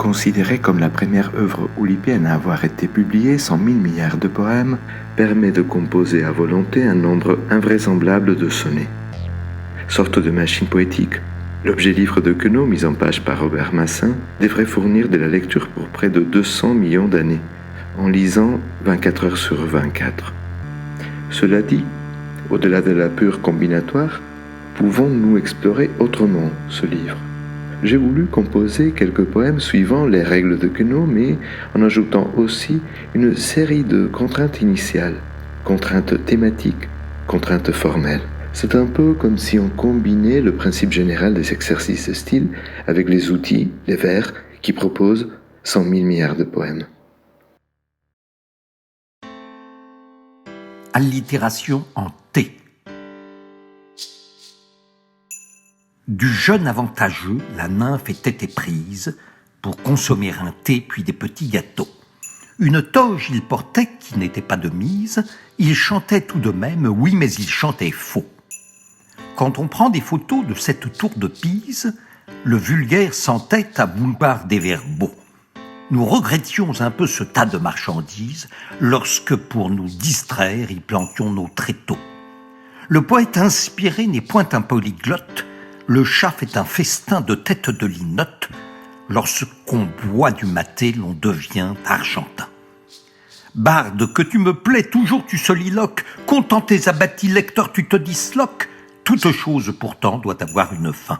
considérée comme la première œuvre oulipienne à avoir été publiée, 100 000 milliards de poèmes, permet de composer à volonté un nombre invraisemblable de sonnets. Sorte de machine poétique, l'objet livre de Queneau, mis en page par Robert Massin, devrait fournir de la lecture pour près de 200 millions d'années, en lisant 24 heures sur 24. Cela dit, au-delà de la pure combinatoire, pouvons-nous explorer autrement ce livre ? J'ai voulu composer quelques poèmes suivant les règles de Queneau, mais en ajoutant aussi une série de contraintes initiales, contraintes thématiques, contraintes formelles. C'est un peu comme si on combinait le principe général des exercices de style avec les outils, les vers, qui proposent 100 000 milliards de poèmes. Allitération en T. Du jeune avantageux, la nymphe était éprise pour consommer un thé puis des petits gâteaux. Une toge il portait qui n'était pas de mise, il chantait tout de même, oui mais il chantait faux. Quand on prend des photos de cette tour de Pise, le vulgaire s'entête à vouloir des verbaux. Nous regrettions un peu ce tas de marchandises lorsque, pour nous distraire, y plantions nos tréteaux. Le poète inspiré n'est point un polyglotte, le chat fait un festin de têtes de linotte. Lorsqu'on boit du maté, l'on devient argentin. Barde, que tu me plais, toujours tu soliloques, content tes abattis lecteurs, tu te disloques. Toute chose pourtant doit avoir une fin.